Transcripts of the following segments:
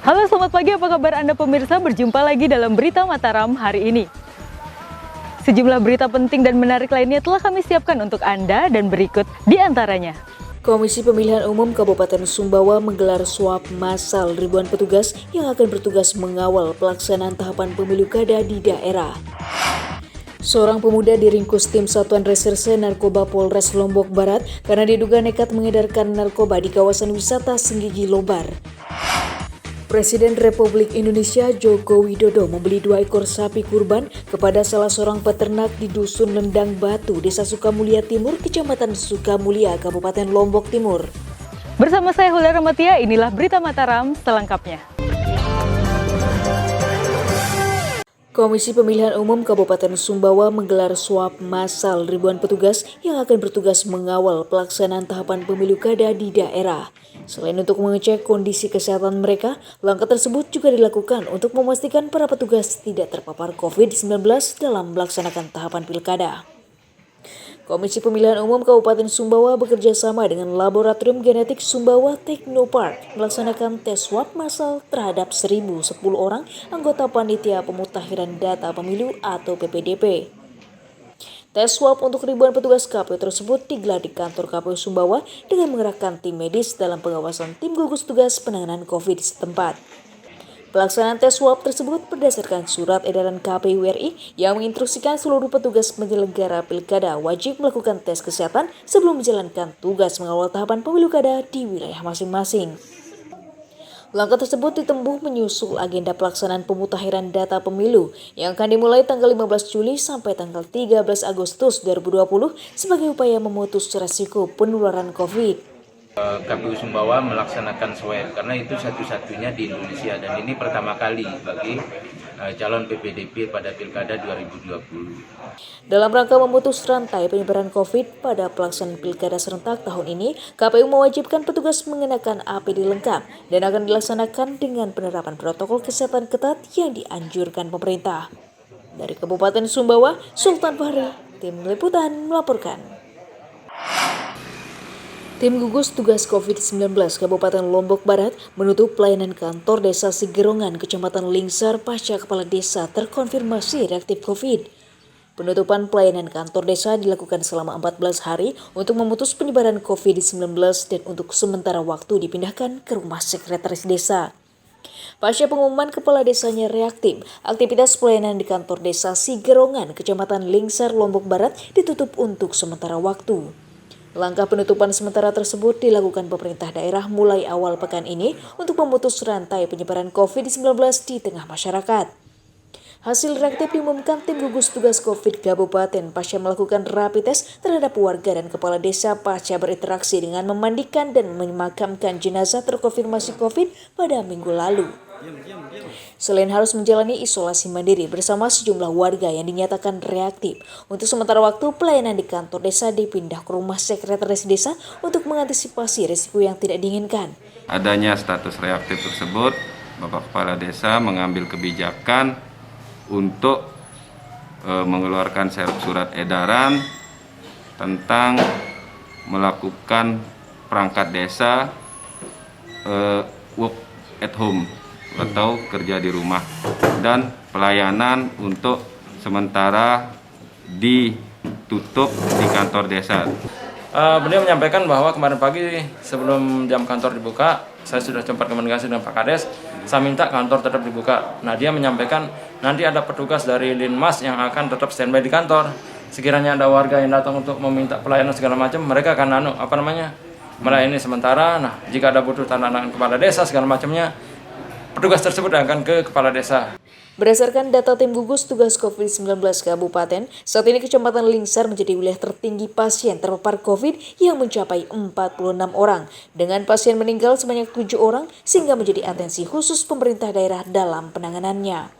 Halo, selamat pagi, apa kabar Anda pemirsa? Berjumpa lagi dalam Berita Mataram hari ini. Sejumlah berita penting dan menarik lainnya telah kami siapkan untuk Anda dan berikut di antaranya. Komisi Pemilihan Umum Kabupaten Sumbawa menggelar swab massal ribuan petugas yang akan bertugas mengawal pelaksanaan tahapan pemilu kada di daerah. Seorang pemuda diringkus tim Satuan Reserse Narkoba Polres Lombok Barat karena diduga nekat mengedarkan narkoba di kawasan wisata Senggigi Lobar. Presiden Republik Indonesia Joko Widodo membeli 2 ekor sapi kurban kepada salah seorang peternak di Dusun Lendang Batu, Desa Sukamulia Timur, Kecamatan Sukamulia, Kabupaten Lombok Timur. Bersama saya Hulda Ramatia, inilah Berita Mataram selengkapnya. Komisi Pemilihan Umum Kabupaten Sumbawa menggelar swab massal ribuan petugas yang akan bertugas mengawal pelaksanaan tahapan pemilu kada di daerah. Selain untuk mengecek kondisi kesehatan mereka, langkah tersebut juga dilakukan untuk memastikan para petugas tidak terpapar COVID-19 dalam melaksanakan tahapan pilkada. Komisi Pemilihan Umum Kabupaten Sumbawa bekerja sama dengan Laboratorium Genetik Sumbawa Teknopark melaksanakan tes swab massal terhadap 1.010 orang anggota Panitia Pemutakhiran Data Pemilu atau PPDP. Tes swab untuk ribuan petugas KPU tersebut digelar di kantor KPU Sumbawa dengan mengerahkan tim medis dalam pengawasan tim gugus tugas penanganan COVID setempat. Pelaksanaan tes swab tersebut berdasarkan surat edaran KPU RI yang menginstruksikan seluruh petugas penyelenggara pilkada wajib melakukan tes kesehatan sebelum menjalankan tugas mengawal tahapan pemilu kada di wilayah masing-masing. Langkah tersebut ditempuh menyusul agenda pelaksanaan pemutakhiran data pemilu yang akan dimulai tanggal 15 Juli sampai tanggal 13 Agustus 2020 sebagai upaya memutus resiko penularan COVID. KPU Sumbawa melaksanakan swab karena itu satu-satunya di Indonesia dan ini pertama kali bagi calon PPDP pada Pilkada 2020. Dalam rangka memutus rantai penyebaran COVID pada pelaksanaan Pilkada serentak tahun ini, KPU mewajibkan petugas mengenakan APD lengkap dan akan dilaksanakan dengan penerapan protokol kesehatan ketat yang dianjurkan pemerintah. Dari Kabupaten Sumbawa, Sultan Fahri, Tim Liputan melaporkan. Tim gugus tugas COVID-19 Kabupaten Lombok Barat menutup pelayanan kantor desa Sigerongan, Kecamatan Lingsar pasca kepala desa terkonfirmasi reaktif COVID. Penutupan pelayanan kantor desa dilakukan selama 14 hari untuk memutus penyebaran COVID-19 dan untuk sementara waktu dipindahkan ke rumah sekretaris desa. Pasca pengumuman kepala desanya reaktif, aktivitas pelayanan di kantor desa Sigerongan, Kecamatan Lingsar, Lombok Barat ditutup untuk sementara waktu. Langkah penutupan sementara tersebut dilakukan pemerintah daerah mulai awal pekan ini untuk memutus rantai penyebaran COVID-19 di tengah masyarakat. Hasil reaktif diumumkan tim gugus tugas COVID Kabupaten pasca melakukan rapid test terhadap warga dan kepala desa pasca berinteraksi dengan memandikan dan memakamkan jenazah terkonfirmasi COVID pada minggu lalu. Selain harus menjalani isolasi mandiri bersama sejumlah warga yang dinyatakan reaktif, untuk sementara waktu pelayanan di kantor desa dipindah ke rumah sekretaris desa untuk mengantisipasi risiko yang tidak diinginkan. Adanya status reaktif tersebut, Bapak Kepala Desa mengambil kebijakan untuk mengeluarkan surat edaran tentang melakukan perangkat desa work at home atau kerja di rumah dan pelayanan untuk sementara ditutup di kantor desa. Beliau menyampaikan bahwa kemarin pagi sebelum jam kantor dibuka, saya sudah sempat komunikasi dengan Pak Kades, saya minta kantor tetap dibuka. Nah, dia menyampaikan nanti ada petugas dari Linmas yang akan tetap standby di kantor. Sekiranya ada warga yang datang untuk meminta pelayanan segala macam, mereka akan melayani sementara. Nah, jika ada butuh tanda tangan kepala desa segala macamnya, petugas tersebut akan ke kepala desa. Berdasarkan data tim gugus tugas COVID-19 Kabupaten, saat ini Kecamatan Lingsar menjadi wilayah tertinggi pasien terpapar COVID yang mencapai 46 orang, dengan pasien meninggal sebanyak 7 orang sehingga menjadi atensi khusus pemerintah daerah dalam penanganannya.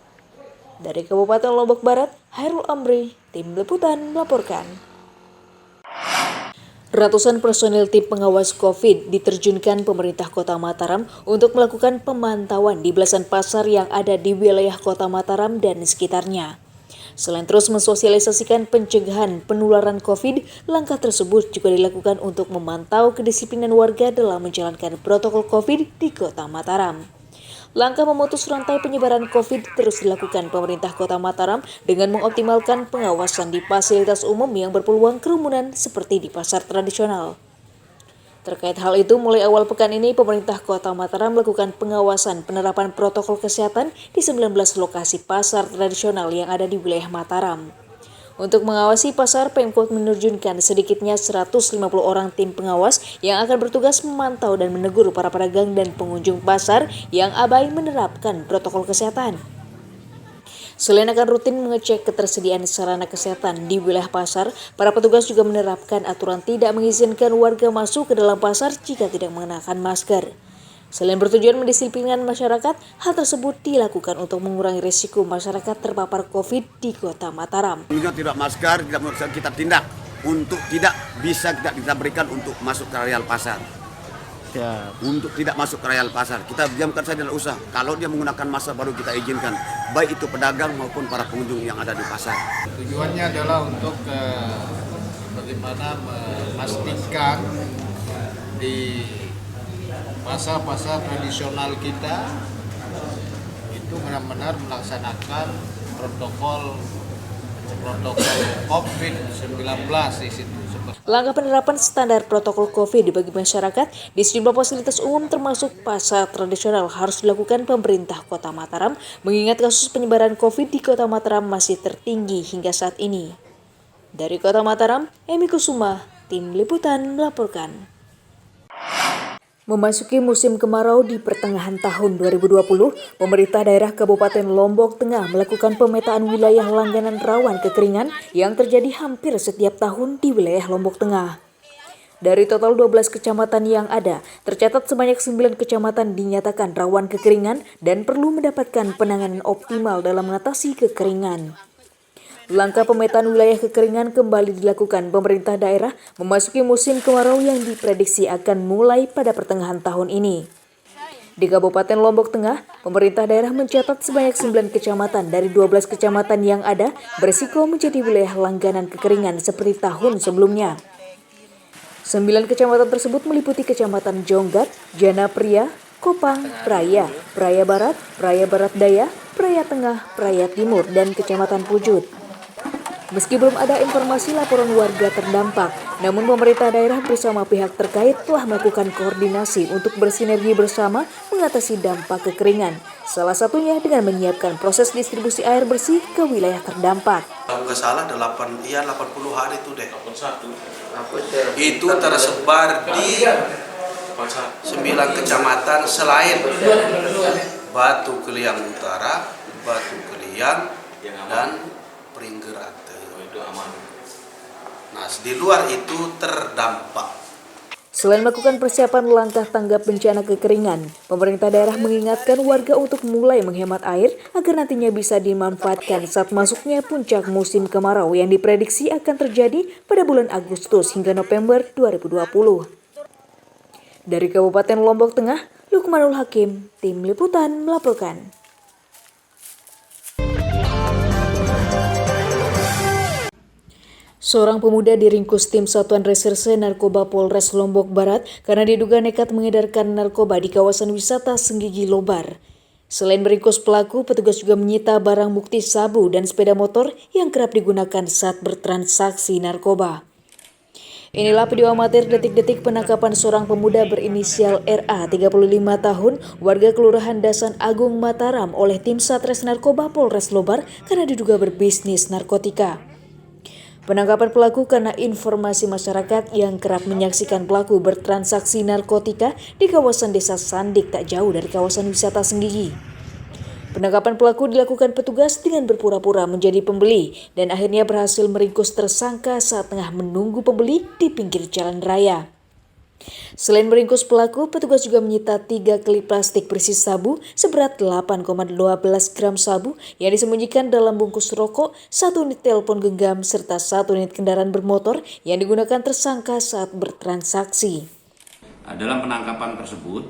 Dari Kabupaten Lombok Barat, Hairul Amri, Tim Liputan melaporkan. Ratusan personil tim pengawas COVID diterjunkan pemerintah Kota Mataram untuk melakukan pemantauan di belasan pasar yang ada di wilayah Kota Mataram dan sekitarnya. Selain terus mensosialisasikan pencegahan penularan COVID, langkah tersebut juga dilakukan untuk memantau kedisiplinan warga dalam menjalankan protokol COVID di Kota Mataram. Langkah memutus rantai penyebaran COVID terus dilakukan pemerintah Kota Mataram dengan mengoptimalkan pengawasan di fasilitas umum yang berpeluang kerumunan seperti di pasar tradisional. Terkait hal itu, mulai awal pekan ini, pemerintah Kota Mataram melakukan pengawasan penerapan protokol kesehatan di 19 lokasi pasar tradisional yang ada di wilayah Mataram. Untuk mengawasi pasar, Pemkot menerjunkan sedikitnya 150 orang tim pengawas yang akan bertugas memantau dan menegur para pedagang dan pengunjung pasar yang abai menerapkan protokol kesehatan. Selain akan rutin mengecek ketersediaan sarana kesehatan di wilayah pasar, para petugas juga menerapkan aturan tidak mengizinkan warga masuk ke dalam pasar jika tidak mengenakan masker. Selain bertujuan mendisiplinkan masyarakat, hal tersebut dilakukan untuk mengurangi risiko masyarakat terpapar COVID di Kota Mataram. Jika tidak masker, kita tindak untuk tidak kita berikan untuk masuk ke areal pasar. Ya. Untuk tidak masuk ke areal pasar, kita diamkan saja, tidak usah. Kalau dia menggunakan masker baru kita izinkan, baik itu pedagang maupun para pengunjung yang ada di pasar. Tujuannya adalah untuk bagaimana memastikan di pasar-pasar tradisional kita itu benar-benar melaksanakan protokol COVID-19 di situ. Langkah penerapan standar protokol COVID bagi masyarakat di sejumlah fasilitas umum termasuk pasar tradisional harus dilakukan pemerintah Kota Mataram mengingat kasus penyebaran COVID di Kota Mataram masih tertinggi hingga saat ini. Dari Kota Mataram, Emi Kusuma, Tim Liputan melaporkan. Memasuki musim kemarau di pertengahan tahun 2020, pemerintah daerah Kabupaten Lombok Tengah melakukan pemetaan wilayah langganan rawan kekeringan yang terjadi hampir setiap tahun di wilayah Lombok Tengah. Dari total 12 kecamatan yang ada, tercatat sebanyak 9 kecamatan dinyatakan rawan kekeringan dan perlu mendapatkan penanganan optimal dalam mengatasi kekeringan. Langkah pemetaan wilayah kekeringan kembali dilakukan pemerintah daerah memasuki musim kemarau yang diprediksi akan mulai pada pertengahan tahun ini. Di Kabupaten Lombok Tengah, pemerintah daerah mencatat sebanyak 9 kecamatan dari 12 kecamatan yang ada berisiko menjadi wilayah langganan kekeringan seperti tahun sebelumnya. 9 kecamatan tersebut meliputi Kecamatan Jonggat, Jana Pria, Kopang, Praya, Praya Barat, Praya Barat Daya, Praya Tengah, Praya Timur, dan Kecamatan Pujut. Meski belum ada informasi laporan warga terdampak, namun pemerintah daerah bersama pihak terkait telah melakukan koordinasi untuk bersinergi bersama mengatasi dampak kekeringan. Salah satunya dengan menyiapkan proses distribusi air bersih ke wilayah terdampak. Kalau nggak salah 80 hari itu deh. Itu tersebar di 9 kecamatan selain Batu Keliang Utara, Batu Keliang, dan Pringgerat. Nah, di luar itu terdampak. Selain melakukan persiapan langkah tanggap bencana kekeringan, pemerintah daerah mengingatkan warga untuk mulai menghemat air agar nantinya bisa dimanfaatkan saat masuknya puncak musim kemarau yang diprediksi akan terjadi pada bulan Agustus hingga November 2020. Dari Kabupaten Lombok Tengah, Lukmanul Hakim, Tim Liputan melaporkan. Seorang pemuda diringkus tim Satuan Reserse Narkoba Polres Lombok Barat karena diduga nekat mengedarkan narkoba di kawasan wisata Senggigi Lobar. Selain meringkus pelaku, petugas juga menyita barang bukti sabu dan sepeda motor yang kerap digunakan saat bertransaksi narkoba. Inilah video amatir detik-detik penangkapan seorang pemuda berinisial RA 35 tahun, warga Kelurahan Dasan Agung Mataram oleh tim Satres Narkoba Polres Lobar karena diduga berbisnis narkotika. Penangkapan pelaku karena informasi masyarakat yang kerap menyaksikan pelaku bertransaksi narkotika di kawasan Desa Sandik tak jauh dari kawasan wisata Senggigi. Penangkapan pelaku dilakukan petugas dengan berpura-pura menjadi pembeli dan akhirnya berhasil meringkus tersangka saat tengah menunggu pembeli di pinggir jalan raya. Selain meringkus pelaku, petugas juga menyita 3 klip plastik berisi sabu seberat 8,12 gram sabu yang disembunyikan dalam bungkus rokok, 1 unit telepon genggam, serta 1 unit kendaraan bermotor yang digunakan tersangka saat bertransaksi. Dalam penangkapan tersebut,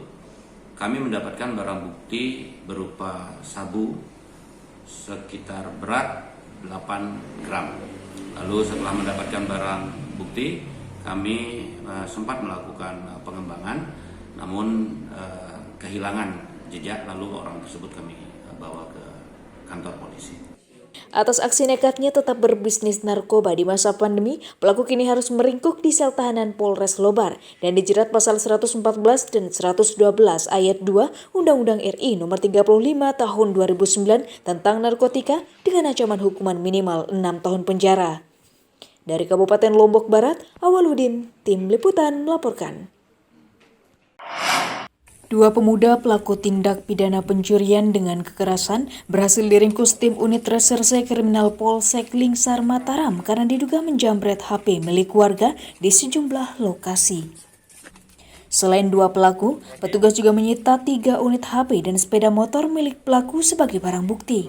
kami mendapatkan barang bukti berupa sabu sekitar berat 8 gram. Lalu setelah mendapatkan barang bukti, kami sempat melakukan pengembangan, namun kehilangan jejak, lalu orang tersebut kami bawa ke kantor polisi. Atas aksi nekatnya tetap berbisnis narkoba di masa pandemi, pelaku kini harus meringkuk di sel tahanan Polres Lobar dan dijerat pasal 114 dan 112 ayat 2 Undang-Undang RI nomor 35 tahun 2009 tentang narkotika dengan ancaman hukuman minimal 6 tahun penjara. Dari Kabupaten Lombok Barat, Awaludin, Tim Liputan melaporkan. Dua pemuda pelaku tindak pidana pencurian dengan kekerasan berhasil diringkus tim unit reserse kriminal Polsek Lingsar Mataram karena diduga menjamret HP milik warga di sejumlah lokasi. Selain dua pelaku, petugas juga menyita 3 unit HP dan sepeda motor milik pelaku sebagai barang bukti.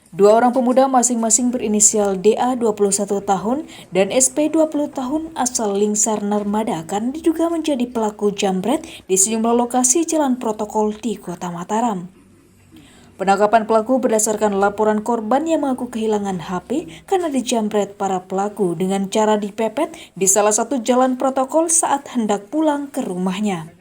Dua orang pemuda masing-masing berinisial DA 21 tahun dan SP 20 tahun asal Lingsar Narmada karena diduga menjadi pelaku jambret di sejumlah lokasi jalan protokol di Kota Mataram. Penangkapan pelaku berdasarkan laporan korban yang mengaku kehilangan HP karena dijambret para pelaku dengan cara dipepet di salah satu jalan protokol saat hendak pulang ke rumahnya.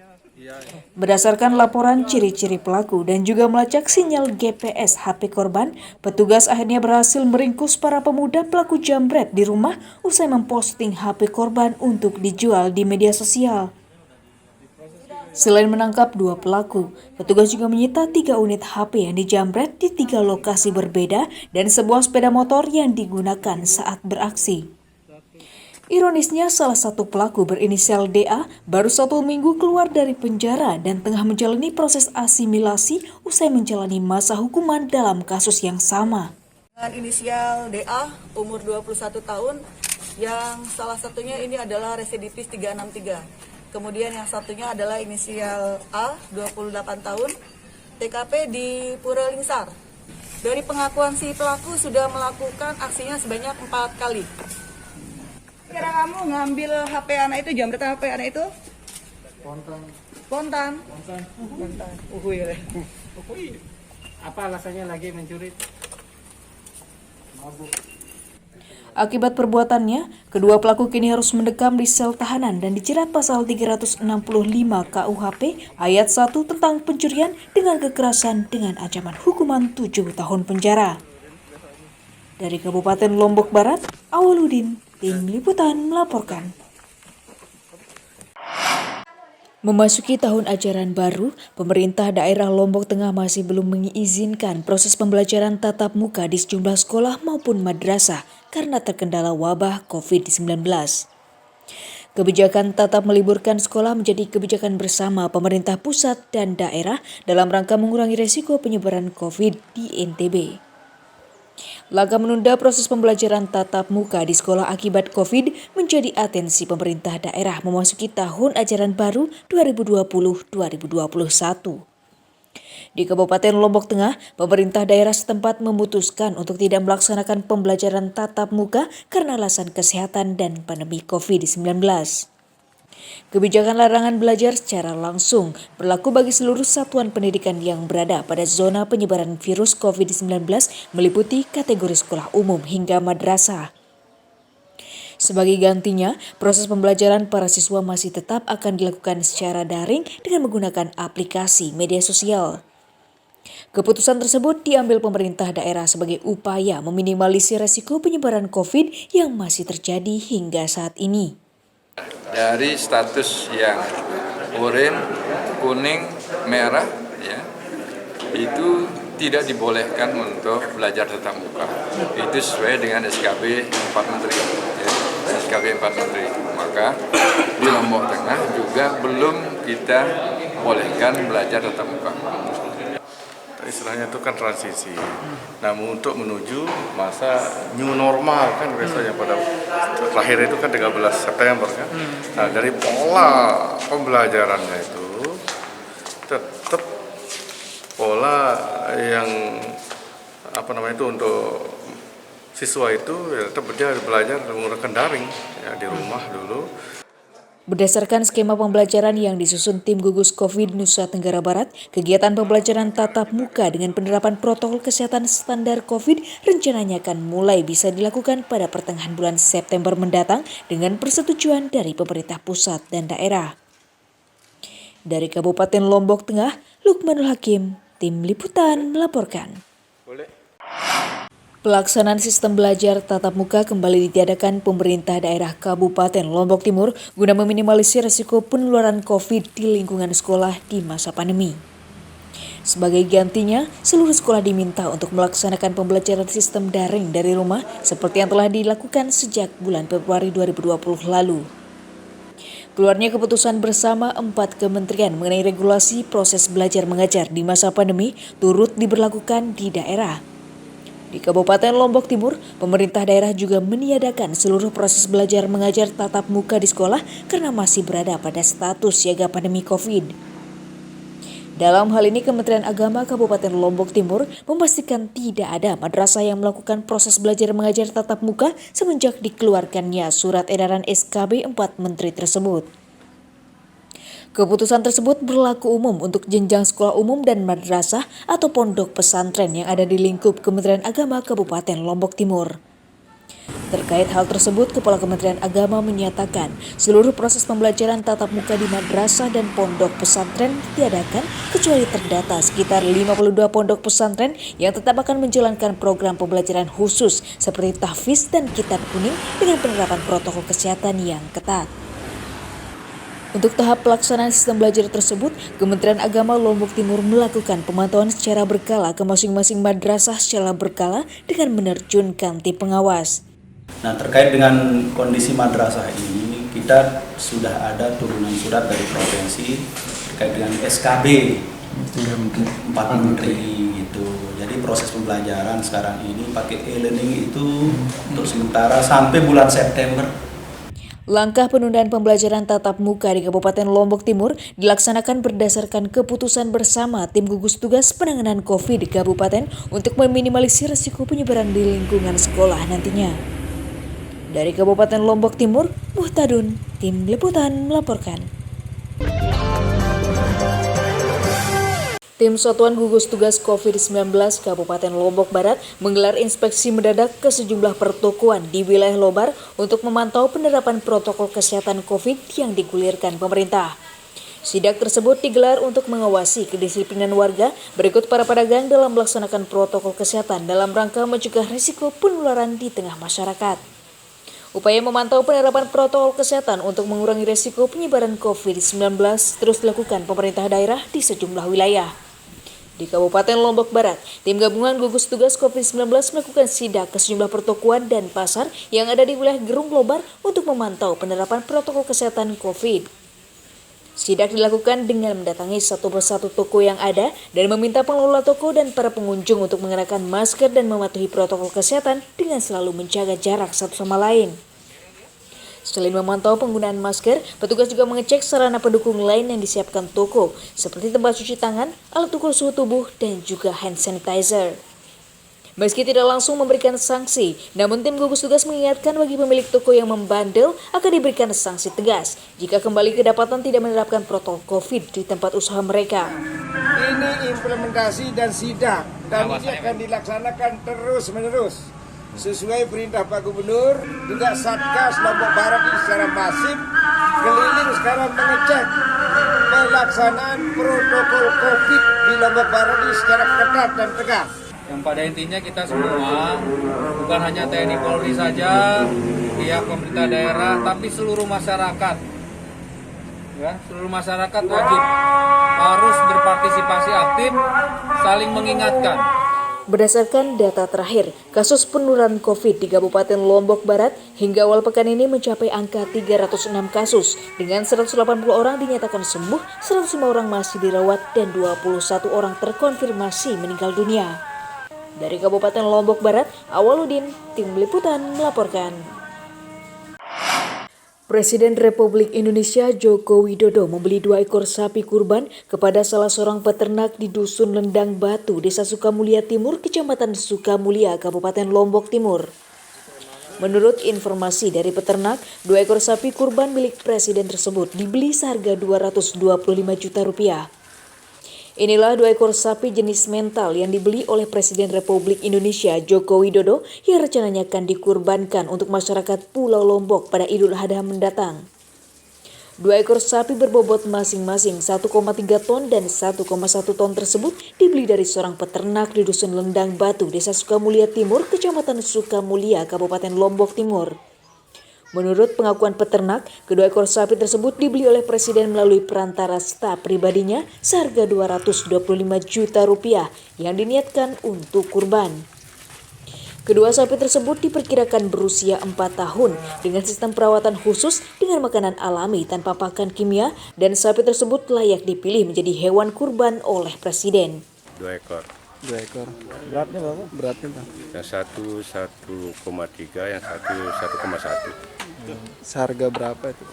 Berdasarkan laporan ciri-ciri pelaku dan juga melacak sinyal GPS HP korban, petugas akhirnya berhasil meringkus para pemuda pelaku jambret di rumah usai memposting HP korban untuk dijual di media sosial. Selain menangkap 2 pelaku, petugas juga menyita 3 unit HP yang dijambret di 3 lokasi berbeda dan sebuah sepeda motor yang digunakan saat beraksi. Ironisnya, salah satu pelaku berinisial DA baru 1 minggu keluar dari penjara dan tengah menjalani proses asimilasi usai menjalani masa hukuman dalam kasus yang sama. Dengan inisial DA, umur 21 tahun, yang salah satunya ini adalah residivis 363. Kemudian yang satunya adalah inisial A, 28 tahun, TKP di Pura Lingsar. Dari pengakuan si pelaku sudah melakukan aksinya sebanyak 4 kali. Kira kamu ngambil HP anak itu, jambret HP anak itu? Spontan. Apa alasannya lagi mencuri? Akibat perbuatannya, kedua pelaku kini harus mendekam di sel tahanan dan dijerat pasal 365 KUHP ayat 1 tentang pencurian dengan kekerasan dengan ancaman hukuman 7 tahun penjara. Dari Kabupaten Lombok Barat, Awaludin, Tim Liputan melaporkan. Memasuki tahun ajaran baru, pemerintah daerah Lombok Tengah masih belum mengizinkan proses pembelajaran tatap muka di sejumlah sekolah maupun madrasah karena terkendala wabah COVID-19. Kebijakan tatap meliburkan sekolah menjadi kebijakan bersama pemerintah pusat dan daerah dalam rangka mengurangi resiko penyebaran COVID di NTB. Langkah menunda proses pembelajaran tatap muka di sekolah akibat COVID menjadi atensi pemerintah daerah memasuki tahun ajaran baru 2020-2021. Di Kabupaten Lombok Tengah, pemerintah daerah setempat memutuskan untuk tidak melaksanakan pembelajaran tatap muka karena alasan kesehatan dan pandemi COVID-19. Kebijakan larangan belajar secara langsung berlaku bagi seluruh satuan pendidikan yang berada pada zona penyebaran virus COVID-19 meliputi kategori sekolah umum hingga madrasah. Sebagai gantinya, proses pembelajaran para siswa masih tetap akan dilakukan secara daring dengan menggunakan aplikasi media sosial. Keputusan tersebut diambil pemerintah daerah sebagai upaya meminimalisir resiko penyebaran COVID yang masih terjadi hingga saat ini. Dari status yang oranye, kuning, merah, ya, itu tidak dibolehkan untuk belajar tatap muka. Itu sesuai dengan SKB 4 Menteri. Ya, SKB 4 Menteri. Maka di Lombok Tengah juga belum kita bolehkan belajar tatap muka. Istilahnya itu kan transisi. Namun untuk menuju masa new normal kan biasanya pada terakhir itu kan 13 September kan. Nah, dari pola pembelajarannya itu tetap pola yang itu untuk siswa itu ya tetap dia belajar menggunakan daring ya di rumah dulu. Berdasarkan skema pembelajaran yang disusun tim gugus COVID Nusa Tenggara Barat, kegiatan pembelajaran tatap muka dengan penerapan protokol kesehatan standar COVID rencananya akan mulai bisa dilakukan pada pertengahan bulan September mendatang dengan persetujuan dari pemerintah pusat dan daerah. Dari Kabupaten Lombok Tengah, Lukmanul Hakim, Tim Liputan melaporkan. Pelaksanaan sistem belajar tatap muka kembali ditiadakan pemerintah daerah Kabupaten Lombok Timur guna meminimalisir risiko penularan COVID di lingkungan sekolah di masa pandemi. Sebagai gantinya, seluruh sekolah diminta untuk melaksanakan pembelajaran sistem daring dari rumah seperti yang telah dilakukan sejak bulan Februari 2020 lalu. Keluarnya keputusan bersama 4 kementerian mengenai regulasi proses belajar mengajar di masa pandemi turut diberlakukan di daerah. Di Kabupaten Lombok Timur, pemerintah daerah juga meniadakan seluruh proses belajar mengajar tatap muka di sekolah karena masih berada pada status siaga pandemi COVID. Dalam hal ini, Kementerian Agama Kabupaten Lombok Timur memastikan tidak ada madrasah yang melakukan proses belajar mengajar tatap muka semenjak dikeluarkannya surat edaran SKB 4 Menteri tersebut. Keputusan tersebut berlaku umum untuk jenjang sekolah umum dan madrasah atau pondok pesantren yang ada di lingkup Kementerian Agama Kabupaten Lombok Timur. Terkait hal tersebut, Kepala Kementerian Agama menyatakan seluruh proses pembelajaran tatap muka di madrasah dan pondok pesantren ditiadakan kecuali terdata sekitar 52 pondok pesantren yang tetap akan menjalankan program pembelajaran khusus seperti tahfiz dan kitab kuning dengan penerapan protokol kesehatan yang ketat. Untuk tahap pelaksanaan sistem belajar tersebut, Kementerian Agama Lombok Timur melakukan pemantauan secara berkala ke masing-masing madrasah secara berkala dengan menerjunkan tim pengawas. Nah, terkait dengan kondisi madrasah ini, kita sudah ada turunan surat dari provinsi terkait dengan SKB 4 Menteri gitu. Jadi proses pembelajaran sekarang ini pakai e-learning itu untuk sementara sampai bulan September. Langkah penundaan pembelajaran tatap muka di Kabupaten Lombok Timur dilaksanakan berdasarkan keputusan bersama tim gugus tugas penanganan COVID di kabupaten untuk meminimalisir risiko penyebaran di lingkungan sekolah nantinya. Dari Kabupaten Lombok Timur, Muhtadun, Tim Liputan melaporkan. Tim Satuan Gugus Tugas COVID-19 Kabupaten Lombok Barat menggelar inspeksi mendadak ke sejumlah pertokoan di wilayah Lobar untuk memantau penerapan protokol kesehatan COVID yang digulirkan pemerintah. Sidak tersebut digelar untuk mengawasi kedisiplinan warga berikut para pedagang dalam melaksanakan protokol kesehatan dalam rangka mencegah risiko penularan di tengah masyarakat. Upaya memantau penerapan protokol kesehatan untuk mengurangi risiko penyebaran COVID-19 terus dilakukan pemerintah daerah di sejumlah wilayah. Di Kabupaten Lombok Barat, tim gabungan gugus tugas COVID-19 melakukan sidak ke sejumlah pertokoan dan pasar yang ada di wilayah Gerung Lobar untuk memantau penerapan protokol kesehatan COVID. Sidak dilakukan dengan mendatangi satu persatu toko yang ada dan meminta pengelola toko dan para pengunjung untuk mengenakan masker dan mematuhi protokol kesehatan dengan selalu menjaga jarak satu sama lain. Selain memantau penggunaan masker, petugas juga mengecek sarana pendukung lain yang disiapkan toko, seperti tempat cuci tangan, alat ukur suhu tubuh, dan juga hand sanitizer. Meski tidak langsung memberikan sanksi, namun tim gugus tugas mengingatkan bagi pemilik toko yang membandel akan diberikan sanksi tegas jika kembali kedapatan tidak menerapkan protokol COVID di tempat usaha mereka. Ini implementasi dan sidak, dan ini akan dilaksanakan terus-menerus. Sesuai perintah Pak Gubernur, juga Satgas Lombok Barat ini secara masif keliling sekarang mengecek pelaksanaan protokol COVID di Lombok Barat ini secara ketat dan tegas. Yang pada intinya kita semua, bukan hanya TNI Polri saja, pihak pemerintah daerah, tapi seluruh masyarakat. Ya, seluruh masyarakat wajib harus berpartisipasi aktif, saling mengingatkan. Berdasarkan data terakhir, kasus penularan COVID di Kabupaten Lombok Barat hingga awal pekan ini mencapai angka 306 kasus, dengan 180 orang dinyatakan sembuh, 105 orang masih dirawat, dan 21 orang terkonfirmasi meninggal dunia. Dari Kabupaten Lombok Barat, Awaludin, Tim Liputan melaporkan. Presiden Republik Indonesia Joko Widodo membeli 2 ekor sapi kurban kepada salah seorang peternak di Dusun Lendang Batu, Desa Sukamulia Timur, Kecamatan Sukamulia, Kabupaten Lombok Timur. Menurut informasi dari peternak, 2 ekor sapi kurban milik Presiden tersebut dibeli seharga Rp225 juta. Inilah 2 ekor sapi jenis mental yang dibeli oleh Presiden Republik Indonesia Joko Widodo yang rencananya akan dikurbankan untuk masyarakat Pulau Lombok pada Idul Adha mendatang. 2 ekor sapi berbobot masing-masing 1,3 ton dan 1,1 ton tersebut dibeli dari seorang peternak di Dusun Lendang Batu, Desa Sukamulia Timur, Kecamatan Sukamulia, Kabupaten Lombok Timur. Menurut pengakuan peternak, kedua ekor sapi tersebut dibeli oleh Presiden melalui perantara staf pribadinya seharga Rp225 juta yang diniatkan untuk kurban. Kedua sapi tersebut diperkirakan berusia 4 tahun dengan sistem perawatan khusus dengan makanan alami tanpa pakan kimia, dan sapi tersebut layak dipilih menjadi hewan kurban oleh Presiden. 2 ekor. 2 ekor. Beratnya berapa? Beratnya berapa? Yang satu 1,3, yang satu 1,1. Seharga berapa itu?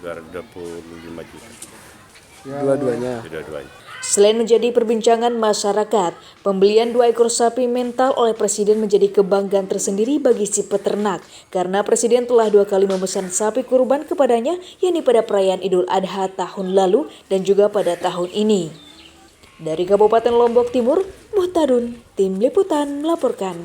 225 juta. Dua-duanya? Dua-duanya. Selain menjadi perbincangan masyarakat, pembelian 2 ekor sapi mental oleh Presiden menjadi kebanggaan tersendiri bagi si peternak, karena Presiden telah 2 kali memesan sapi kurban kepadanya, yakni pada perayaan Idul Adha tahun lalu dan juga pada tahun ini. Dari Kabupaten Lombok Timur, Muhtadun, Tim Liputan melaporkan.